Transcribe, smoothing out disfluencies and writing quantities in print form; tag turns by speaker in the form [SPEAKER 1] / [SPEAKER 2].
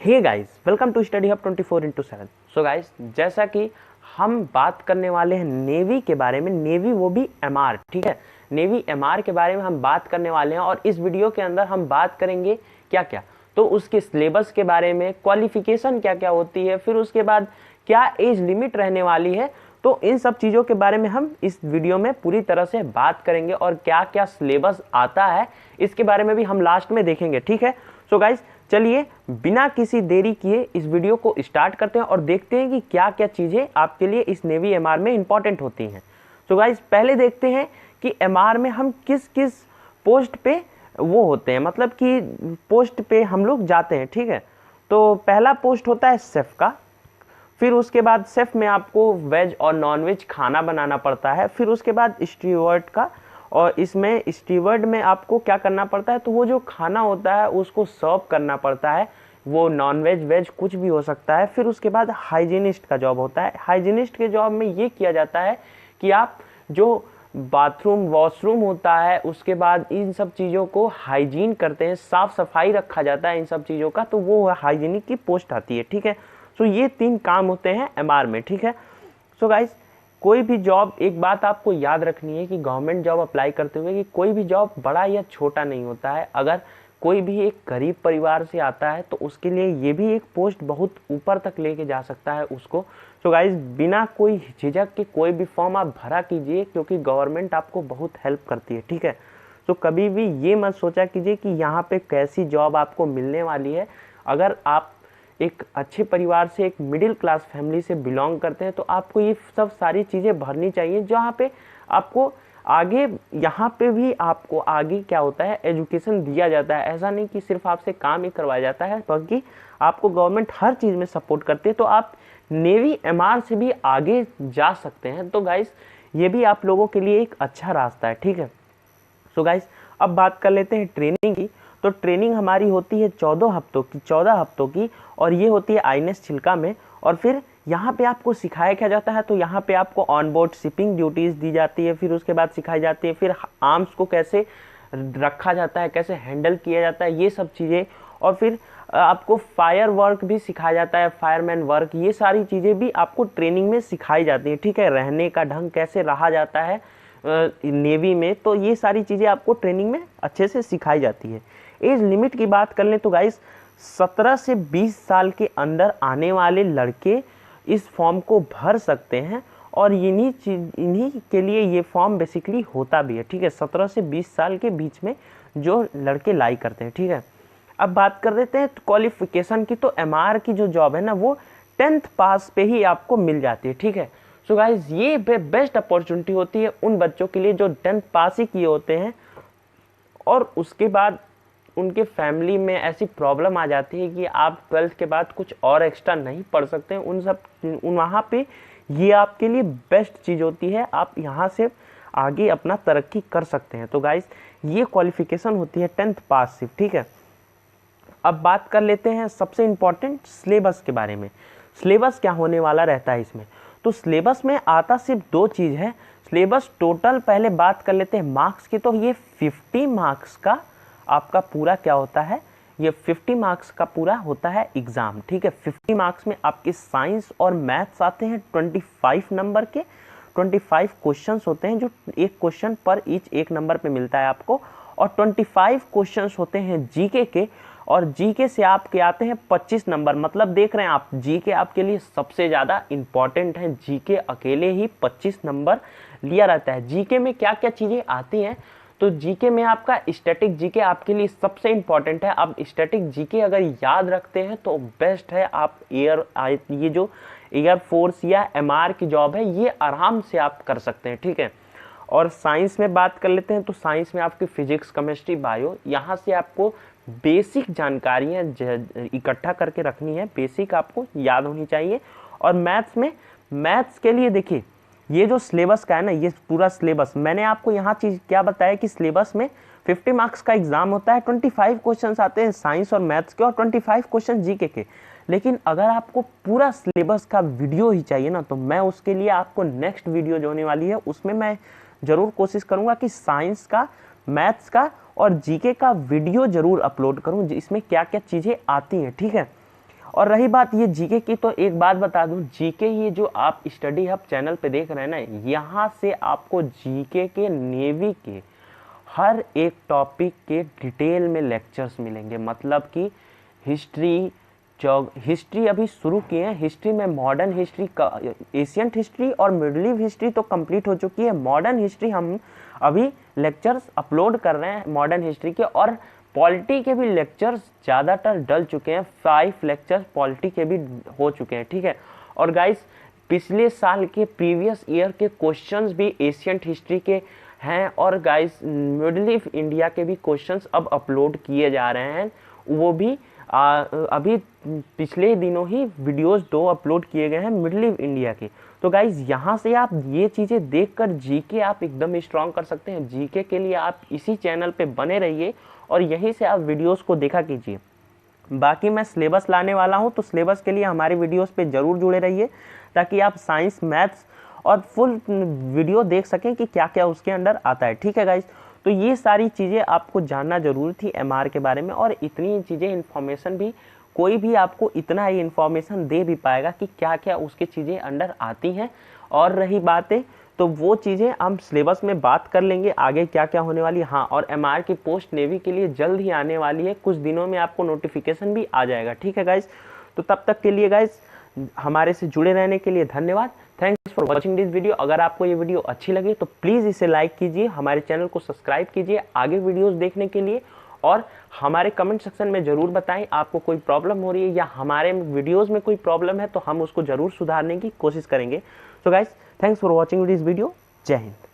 [SPEAKER 1] Hey guys, welcome to study hub 24/7। So guys, जैसा कि हम बात करने वाले हैं नेवी के बारे में, नेवी वो भी एमआर, ठीक है। नेवी एमआर के बारे में हम बात करने वाले हैं और इस वीडियो के अंदर हम बात करेंगे क्या क्या, तो उसके सिलेबस के बारे में, क्वालिफिकेशन क्या क्या होती है, फिर उसके बाद क्या एज लिमिट रहने वाली है। तो इन सब चीज़ों के बारे में हम इस वीडियो में पूरी तरह से बात करेंगे और क्या क्या सिलेबस आता है इसके बारे में भी हम लास्ट में देखेंगे, ठीक है। सो गाइस, चलिए बिना किसी देरी किए इस वीडियो को स्टार्ट करते हैं और देखते हैं कि क्या क्या चीज़ें आपके लिए इस नेवी एमआर में इंपॉर्टेंट होती हैं। सो गाइस, पहले देखते हैं कि एमआर में हम किस किस पोस्ट पे वो होते हैं, मतलब कि पोस्ट पे हम लोग जाते हैं, ठीक है। तो पहला पोस्ट होता है शेफ का। फिर उसके बाद शेफ में आपको वेज और नॉन वेज खाना बनाना पड़ता है। फिर उसके बाद स्टीवर्ड का, और इसमें स्टीवर्ड में आपको क्या करना पड़ता है, तो वो जो खाना होता है उसको सर्व करना पड़ता है, वो नॉन वेज वेज कुछ भी हो सकता है। फिर उसके बाद हाइजीनिस्ट का जॉब होता है। हाइजीनिस्ट के जॉब में ये किया जाता है कि आप जो बाथरूम वॉशरूम होता है उसके बाद इन सब चीज़ों को हाइजीन करते हैं, साफ़ सफाई रखा जाता है इन सब चीज़ों का, तो वो हाइजीनिक की पोस्ट आती है, ठीक है। सो ये 3 काम होते हैं एमआर में, ठीक है। सो गाइस, कोई भी जॉब, एक बात आपको याद रखनी है कि गवर्नमेंट जॉब अप्लाई करते हुए कि कोई भी जॉब बड़ा या छोटा नहीं होता है। अगर कोई भी एक गरीब परिवार से आता है तो उसके लिए ये भी एक पोस्ट बहुत ऊपर तक लेके जा सकता है उसको। सो गाइस, बिना कोई झिझक के कोई भी फॉर्म आप भरा कीजिए, क्योंकि गवर्नमेंट आपको बहुत हेल्प करती है, ठीक है। तो कभी भी ये मत सोचा कीजिए कि यहाँ पे कैसी जॉब आपको मिलने वाली है। अगर आप एक अच्छे परिवार से, एक मिडिल क्लास फैमिली से बिलोंग करते हैं तो आपको ये सब सारी चीज़ें भरनी चाहिए, जहाँ पे आपको आगे, यहाँ पे भी आपको आगे क्या होता है, एजुकेशन दिया जाता है। ऐसा नहीं कि सिर्फ आपसे काम ही करवाया जाता है, बल्कि आपको गवर्नमेंट हर चीज़ में सपोर्ट करती है। तो आप नेवी एमआर से भी आगे जा सकते हैं। तो गाइस, ये भी आप लोगों के लिए एक अच्छा रास्ता है, ठीक है। सो गाइस, अब बात कर लेते हैं ट्रेनिंग की। तो ट्रेनिंग हमारी होती है 14 हफ्तों की, और ये होती है आईएनएस चिल्का में। और फिर यहाँ पे आपको सिखाया क्या जाता है, तो यहाँ पे आपको ऑन बोर्ड शिपिंग ड्यूटीज़ दी जाती है। फिर उसके बाद सिखाई जाती है फिर आर्म्स को कैसे रखा जाता है, कैसे हैंडल किया जाता है, ये सब चीज़ें। और फिर आपको फायर वर्क भी सिखाया जाता है, फायरमैन वर्क, ये सारी चीज़ें भी आपको ट्रेनिंग में सिखाई जाती हैं, ठीक है। रहने का ढंग कैसे रहा जाता है नेवी में, तो ये सारी चीज़ें आपको ट्रेनिंग में अच्छे से सिखाई जाती है। एज लिमिट की बात कर लें तो गाइस, 17 से 20 साल के अंदर आने वाले लड़के इस फॉर्म को भर सकते हैं, और इन्हीं के लिए ये फॉर्म बेसिकली होता भी है, ठीक है। 17 से 20 साल के बीच में जो लड़के लाई करते हैं, ठीक है। अब बात कर देते हैं क्वालिफिकेशन की। तो एमआर की जो जॉब है ना, वो 10th पास पे ही आपको मिल जाती है, ठीक है। सो गाइज, ये बेस्ट अपॉर्चुनिटी होती है उन बच्चों के लिए जो 10th पास ही किए होते हैं और उसके बाद उनके फैमिली में ऐसी प्रॉब्लम आ जाती है कि आप 12th के बाद कुछ और एक्स्ट्रा नहीं पढ़ सकते हैं। वहाँ पे ये आपके लिए बेस्ट चीज़ होती है, आप यहाँ से आगे अपना तरक्की कर सकते हैं। तो गाइज, ये क्वालिफिकेशन होती है 10th पास सिर्फ, ठीक है। अब बात कर लेते हैं सबसे इम्पॉर्टेंट सिलेबस के बारे में। सिलेबस क्या होने वाला रहता है इसमें, तो सिलेबस में आता सिर्फ 2 चीज़ है। सिलेबस टोटल पहले बात कर लेते हैं मार्क्स की। तो ये 50 मार्क्स का आपका पूरा क्या होता है, ये 50 मार्क्स का पूरा होता है एग्ज़ाम, ठीक है। 50 मार्क्स में आपके साइंस और मैथ्स आते हैं 25 नंबर के। 25 क्वेश्चंस होते हैं, जो एक क्वेश्चन पर ईच 1 नंबर पे मिलता है आपको। और 25 क्वेश्चंस होते हैं जीके के, और जीके से आपके आते हैं 25 नंबर। मतलब देख रहे हैं आप, जीके आपके लिए सबसे ज़्यादा इंपॉर्टेंट है। जीके अकेले ही 25 नंबर लिया रहता है। जीके में क्या क्या चीज़ें आती हैं, तो जीके में आपका स्टैटिक जीके आपके लिए सबसे इंपॉर्टेंट है। अब स्टैटिक जीके अगर याद रखते हैं तो बेस्ट है। आप ये जो एयरफोर्स या एमआर की जॉब है, ये आराम से आप कर सकते हैं, ठीक है। और साइंस में बात कर लेते हैं, तो साइंस में आपकी फिजिक्स, केमिस्ट्री, बायो, यहाँ से आपको बेसिक जानकारियाँ इकट्ठा करके रखनी है, बेसिक आपको याद होनी चाहिए। और मैथ्स के लिए देखिए, ये जो सिलेबस का है ना, ये पूरा सिलेबस मैंने आपको यहाँ चीज़ क्या बताया कि सिलेबस में 50 मार्क्स का एग्जाम होता है, 25 क्वेश्चंस आते हैं साइंस और मैथ्स के, और 25 क्वेश्चन जीके के। लेकिन अगर आपको पूरा सिलेबस का वीडियो ही चाहिए ना, तो मैं उसके लिए आपको नेक्स्ट वीडियो जो होने वाली है उसमें मैं ज़रूर कोशिश करूँगा कि साइंस का, मैथ्स का और जीके का वीडियो ज़रूर अपलोड करूँ, इसमें क्या क्या चीज़ें आती हैं, ठीक है। और रही बात ये जीके की, तो एक बात बता दूं, जीके ये जो आप स्टडी हब चैनल पे देख रहे हैं ना, यहाँ से आपको जीके के नेवी के हर एक टॉपिक के डिटेल में लेक्चर्स मिलेंगे। मतलब कि हिस्ट्री अभी शुरू किए हैं, हिस्ट्री में मॉडर्न हिस्ट्री का, एशियंट हिस्ट्री और मिडिल हिस्ट्री तो कंप्लीट हो चुकी है, मॉडर्न हिस्ट्री हम अभी लेक्चर्स अपलोड कर रहे हैं मॉडर्न हिस्ट्री के, और पॉलिटी के भी लेक्चर्स ज़्यादातर डल चुके हैं, 5 लेक्चर्स पॉलिटी के भी हो चुके हैं, ठीक है। और गाइस पिछले साल के प्रीवियस ईयर के क्वेश्चंस भी एशियंट हिस्ट्री के हैं, और गाइस मिडिल इंडिया के भी क्वेश्चंस अब अपलोड किए जा रहे हैं, वो भी अभी पिछले दिनों ही वीडियोस 2 अपलोड किए गए हैं मिडिल इंडिया के। तो गाइज यहाँ से आप ये चीज़ें देखकर जीके आप एकदम स्ट्रॉन्ग कर सकते हैं। जीके के लिए आप इसी चैनल पे बने रहिए और यहीं से आप वीडियोस को देखा कीजिए। बाकी मैं सिलेबस लाने वाला हूँ, तो सिलेबस के लिए हमारे वीडियोस पे ज़रूर जुड़े रहिए, ताकि आप साइंस, मैथ्स और फुल वीडियो देख सकें कि क्या क्या उसके अंदर आता है, ठीक है गाइज। तो ये सारी चीज़ें आपको जानना ज़रूरी थी एमआर के बारे में, और इतनी चीज़ें इन्फॉर्मेशन भी कोई भी आपको इतना ही इन्फॉर्मेशन दे भी पाएगा कि क्या क्या उसकी चीज़ें अंदर आती हैं। और रही बातें, तो वो चीज़ें हम सिलेबस में बात कर लेंगे आगे क्या क्या होने वाली। हाँ, और एमआर की पोस्ट नेवी के लिए जल्द ही आने वाली है, कुछ दिनों में आपको नोटिफिकेशन भी आ जाएगा, ठीक है गाइज। तो तब तक के लिए गाइज हमारे से जुड़े रहने के लिए धन्यवाद। Thanks for watching this video. अगर आपको ये वीडियो अच्छी लगी तो प्लीज़ इसे लाइक कीजिए, हमारे चैनल को सब्सक्राइब कीजिए आगे वीडियोस देखने के लिए, और हमारे कमेंट सेक्शन में ज़रूर बताएं आपको कोई प्रॉब्लम हो रही है या हमारे वीडियोस में कोई प्रॉब्लम है, तो हम उसको ज़रूर सुधारने की कोशिश करेंगे। So guys, thanks for watching this video. जय हिंद।